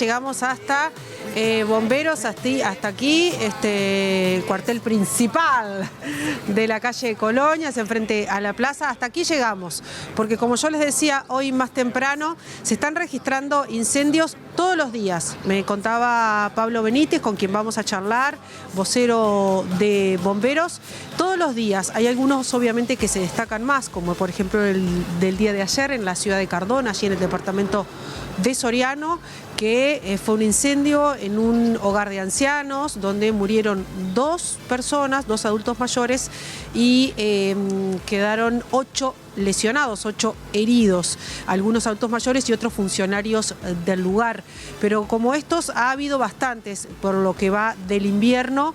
Llegamos hasta bomberos, hasta aquí, el cuartel principal de la calle Colonia, enfrente a la plaza. Hasta aquí llegamos, porque como yo les decía hoy más temprano, se están registrando incendios todos los días. Me contaba Pablo Benítez, con quien vamos a charlar, vocero de bomberos. Todos los días hay algunos obviamente que se destacan más, como por ejemplo el del día de ayer en la ciudad de Cardona, allí en el departamento de Soriano, que fue un incendio en un hogar de ancianos donde murieron 2 personas, 2 adultos mayores, y quedaron 8 lesionados, 8 heridos, algunos adultos mayores y otros funcionarios del lugar. Pero como estos ha habido bastantes, por lo que va del invierno,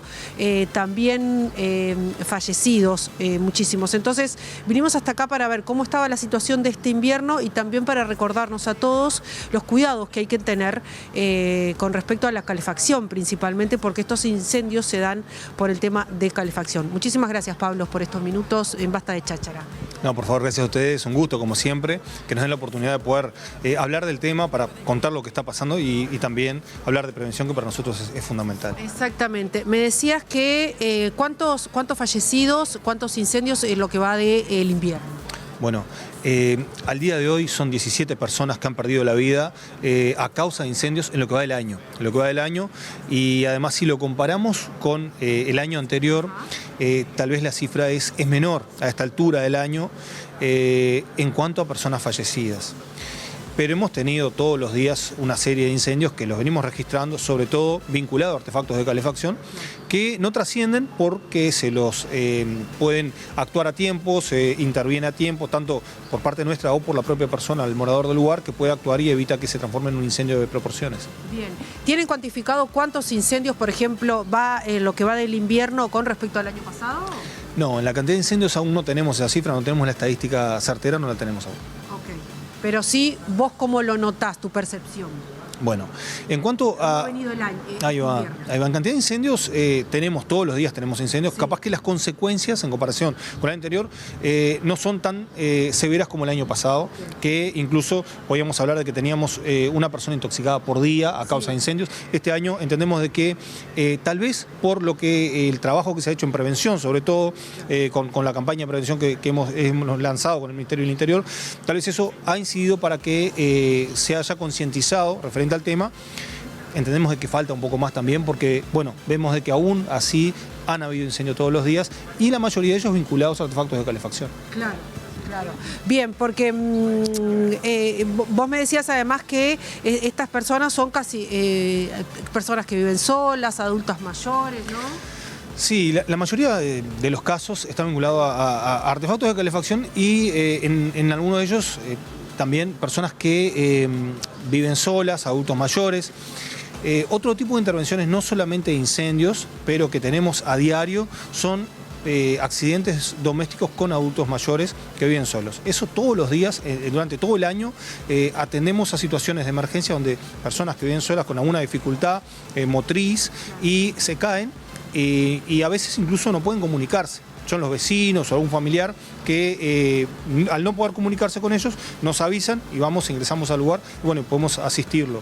también fallecidos, muchísimos. Entonces vinimos hasta acá para ver cómo estaba la situación de este invierno y también para recordarnos a todos los cuidados que hay que tener con respecto a la calefacción, principalmente porque estos incendios se dan por el tema de calefacción. Muchísimas gracias, Pablo, por estos minutos en Basta de Cháchara. No, por favor, gracias a ustedes, un gusto como siempre, que nos den la oportunidad de poder hablar del tema para contar lo que está pasando y también hablar de prevención, que para nosotros es fundamental. Exactamente. Me decías que ¿cuántos fallecidos, cuántos incendios en lo que va del invierno? Bueno, al día de hoy son 17 personas que han perdido la vida a causa de incendios en lo que va del año. Y además, si lo comparamos con el año anterior, tal vez la cifra es menor a esta altura del año en cuanto a personas fallecidas. Pero hemos tenido todos los días una serie de incendios que los venimos registrando, sobre todo vinculados a artefactos de calefacción, que no trascienden porque se los pueden actuar a tiempo, se interviene a tiempo, tanto por parte nuestra o por la propia persona, el morador del lugar, que puede actuar y evita que se transforme en un incendio de proporciones. Bien. ¿Tienen cuantificado cuántos incendios, por ejemplo, va en lo que va del invierno con respecto al año pasado? No, en la cantidad de incendios aún no tenemos esa cifra, no tenemos la estadística certera, no la tenemos aún. Pero sí, vos cómo lo notás, tu percepción. Bueno, en cuanto a... ¿Cómo ha venido el año? Ahí va. En cantidad de incendios, tenemos todos los días tenemos incendios, sí. Capaz que las consecuencias en comparación con el anterior no son tan severas como el año pasado, bien. Que incluso podíamos hablar de que teníamos una persona intoxicada por día a causa, sí, de incendios. Este año entendemos de que tal vez por lo que el trabajo que se ha hecho en prevención, sobre todo con la campaña de prevención que hemos lanzado con el Ministerio del Interior, tal vez eso ha incidido para que se haya concientizado referente al tema. Entendemos de que falta un poco más también porque, bueno, vemos de que aún así han habido incendios todos los días y la mayoría de ellos vinculados a artefactos de calefacción. Claro. Claro. Bien, porque vos me decías además que estas personas son casi personas que viven solas, adultas mayores, ¿no? Sí, la mayoría de los casos están vinculados a artefactos de calefacción y en algunos de ellos también personas que viven solas, adultos mayores. Otro tipo de intervenciones, no solamente de incendios, pero que tenemos a diario, son accidentes domésticos con adultos mayores que viven solos. Eso todos los días, durante todo el año, atendemos a situaciones de emergencia donde personas que viven solas con alguna dificultad motriz y se caen y a veces incluso no pueden comunicarse. Son los vecinos o algún familiar que al no poder comunicarse con ellos nos avisan y ingresamos al lugar y bueno, podemos asistirlo.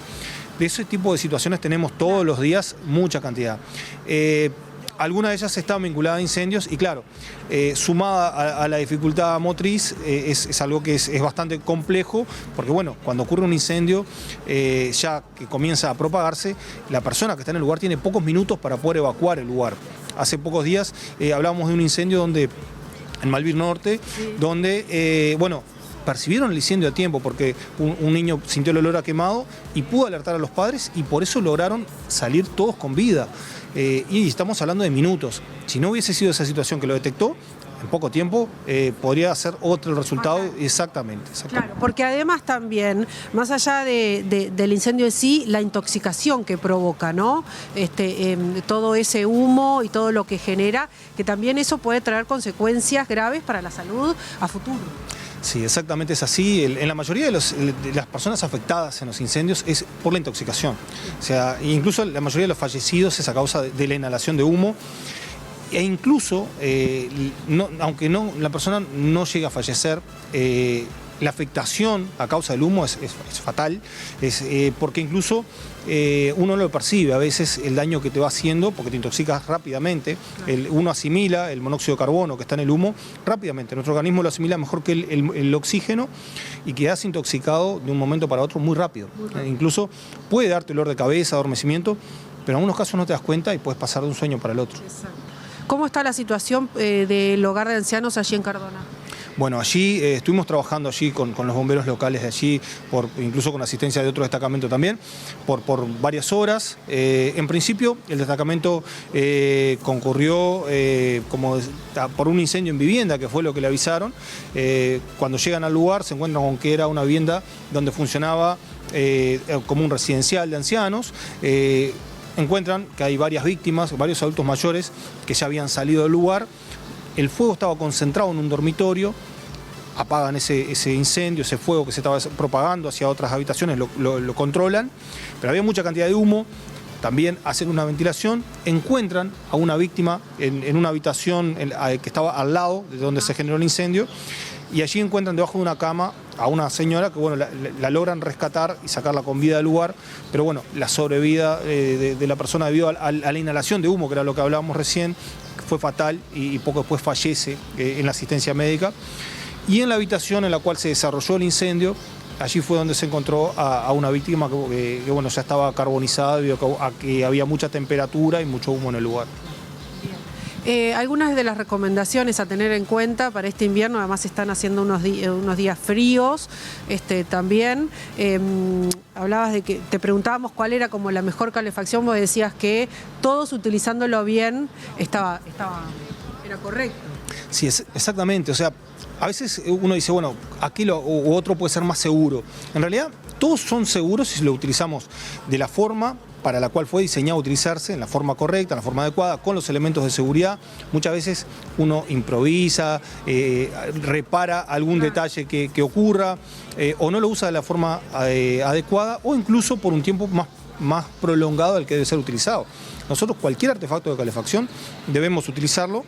De ese tipo de situaciones tenemos todos los días mucha cantidad. Algunas de ellas están vinculadas a incendios y claro, sumada a la dificultad motriz es algo que es bastante complejo porque bueno, cuando ocurre un incendio ya que comienza a propagarse, la persona que está en el lugar tiene pocos minutos para poder evacuar el lugar. Hace pocos días hablábamos de un incendio en Malvin Norte, sí, donde, bueno, percibieron el incendio a tiempo porque un niño sintió el olor a quemado y pudo alertar a los padres y por eso lograron salir todos con vida. Y estamos hablando de minutos. Si no hubiese sido esa situación que lo detectó, en poco tiempo podría ser otro el resultado. Exactamente. Claro, porque además también, más allá del incendio en sí, la intoxicación que provoca, ¿no? Todo ese humo y todo lo que genera, que también eso puede traer consecuencias graves para la salud a futuro. Sí, exactamente es así. En la mayoría de las personas afectadas en los incendios es por la intoxicación. O sea, incluso la mayoría de los fallecidos es a causa de la inhalación de humo. E incluso, aunque la persona no llegue a fallecer, La afectación a causa del humo es fatal, porque incluso uno lo percibe a veces el daño que te va haciendo, porque te intoxicas rápidamente. Uno asimila el monóxido de carbono que está en el humo rápidamente. Nuestro organismo lo asimila mejor que el oxígeno y quedas intoxicado de un momento para otro muy rápido. Incluso puede darte dolor de cabeza, adormecimiento, pero en algunos casos no te das cuenta y puedes pasar de un sueño para el otro. Exacto. ¿Cómo está la situación del hogar de ancianos allí en Cardona? Bueno, allí estuvimos trabajando allí con los bomberos locales de allí, incluso con asistencia de otro destacamento también, por varias horas. En principio, el destacamento concurrió por un incendio en vivienda, que fue lo que le avisaron. Cuando llegan al lugar se encuentran con que era una vivienda donde funcionaba como un residencial de ancianos. Encuentran que hay varias víctimas, varios adultos mayores que ya habían salido del lugar. El fuego estaba concentrado en un dormitorio, apagan ese incendio, ese fuego que se estaba propagando hacia otras habitaciones, lo controlan, pero había mucha cantidad de humo. También hacen una ventilación, encuentran a una víctima en una habitación que estaba al lado de donde se generó el incendio, y allí encuentran debajo de una cama a una señora que bueno, la logran rescatar y sacarla con vida del lugar, pero bueno, la sobrevida de la persona debido a la inhalación de humo, que era lo que hablábamos recién, fue fatal y poco después fallece en la asistencia médica. Y en la habitación en la cual se desarrolló el incendio, allí fue donde se encontró a una víctima que bueno, ya estaba carbonizada debido a que había mucha temperatura y mucho humo en el lugar. Algunas de las recomendaciones a tener en cuenta para este invierno, además están haciendo unos días fríos también. Hablabas de que te preguntábamos cuál era como la mejor calefacción, vos decías que todos utilizándolo bien era correcto. Sí, exactamente. O sea, a veces uno dice, bueno, aquello u otro puede ser más seguro. En realidad, todos son seguros si lo utilizamos de la forma para la cual fue diseñado utilizarse, en la forma correcta, en la forma adecuada, con los elementos de seguridad. Muchas veces uno improvisa, repara algún detalle que ocurra, o no lo usa de la forma adecuada, o incluso por un tiempo más prolongado del que debe ser utilizado. Nosotros cualquier artefacto de calefacción debemos utilizarlo,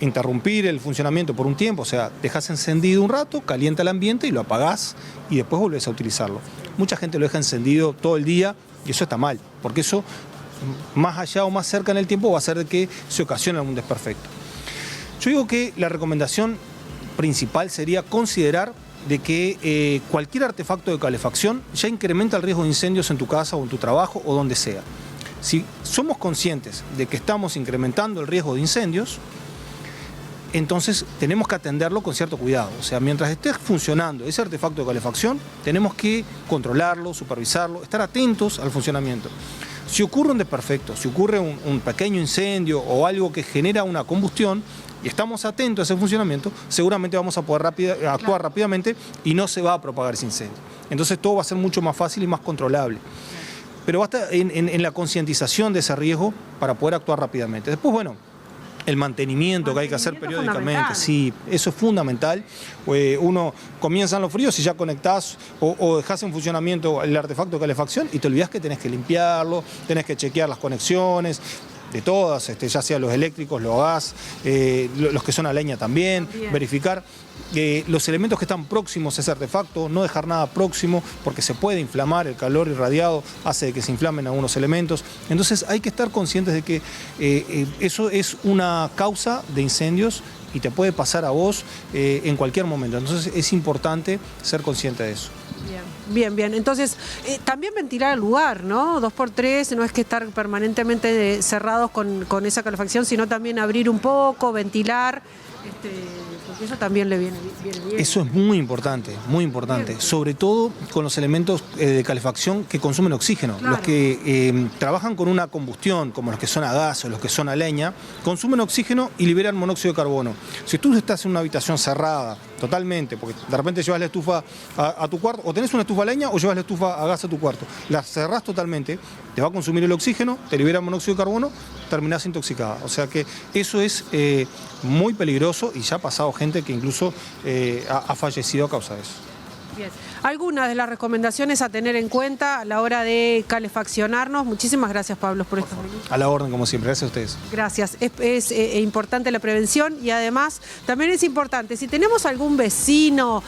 interrumpir el funcionamiento por un tiempo, o sea, dejas encendido un rato, calienta el ambiente y lo apagás y después volvés a utilizarlo. Mucha gente lo deja encendido todo el día y eso está mal, porque eso más allá o más cerca en el tiempo va a hacer de que se ocasione algún desperfecto. Yo digo que la recomendación principal sería considerar de que cualquier artefacto de calefacción ya incrementa el riesgo de incendios en tu casa o en tu trabajo o donde sea. Si somos conscientes de que estamos incrementando el riesgo de incendios, entonces tenemos que atenderlo con cierto cuidado. O sea, mientras esté funcionando ese artefacto de calefacción, tenemos que controlarlo, supervisarlo, estar atentos al funcionamiento. Si ocurre un desperfecto, si ocurre un pequeño incendio o algo que genera una combustión y estamos atentos a ese funcionamiento, seguramente vamos a poder actuar rápidamente y no se va a propagar ese incendio. Entonces todo va a ser mucho más fácil y más controlable. Pero basta en la concientización de ese riesgo para poder actuar rápidamente. Después, bueno, el mantenimiento que hay que hacer periódicamente, sí, eso es fundamental. Uno comienza en los fríos y ya conectás o dejás en funcionamiento el artefacto de calefacción y te olvidás que tenés que limpiarlo, tenés que chequear las conexiones de todas, ya sea los eléctricos, los gas, los que son a leña también, verificar los elementos que están próximos a ese artefacto, no dejar nada próximo porque se puede inflamar, el calor irradiado hace de que se inflamen algunos elementos. Entonces hay que estar conscientes de que eso es una causa de incendios y te puede pasar a vos en cualquier momento. Entonces es importante ser consciente de eso. Bien. Entonces, también ventilar el lugar, ¿no? 2x3, no es que estar permanentemente cerrados con esa calefacción, sino también abrir un poco, ventilar, porque eso también le viene bien. Eso es muy importante, sobre todo con los elementos de calefacción que consumen oxígeno. Claro. Los que trabajan con una combustión, como los que son a gas o los que son a leña, consumen oxígeno y liberan monóxido de carbono. Si tú estás en una habitación cerrada, totalmente, porque de repente llevas la estufa a tu cuarto, o tenés una estufa a leña o llevas la estufa a gas a tu cuarto, la cerrás totalmente, te va a consumir el oxígeno, te libera monóxido de carbono, terminás intoxicada. O sea que eso es muy peligroso y ya ha pasado gente que incluso ha fallecido a causa de eso. Bien. Algunas de las recomendaciones a tener en cuenta a la hora de calefaccionarnos. Muchísimas gracias, Pablo, por estos minutos. A la orden, como siempre. Gracias a ustedes. Gracias. Es importante la prevención y además también es importante, si tenemos algún vecino,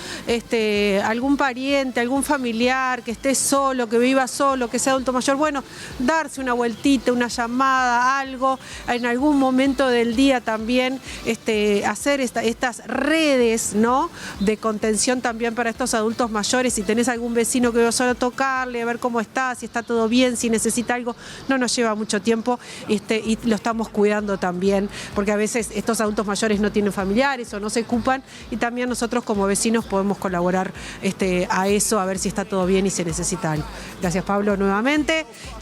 algún pariente, algún familiar que esté solo, que viva solo, que sea adulto mayor, bueno, darse una vueltita, una llamada, algo, en algún momento del día también, hacer estas redes, ¿no?, de contención también para estos adultos mayores. Si tenés algún vecino que vive solo, tocarle, a ver cómo está, si está todo bien, si necesita algo, no nos lleva mucho tiempo y lo estamos cuidando también, porque a veces estos adultos mayores no tienen familiares o no se ocupan y también nosotros como vecinos podemos colaborar a eso, a ver si está todo bien y se necesita algo. Gracias, Pablo, nuevamente.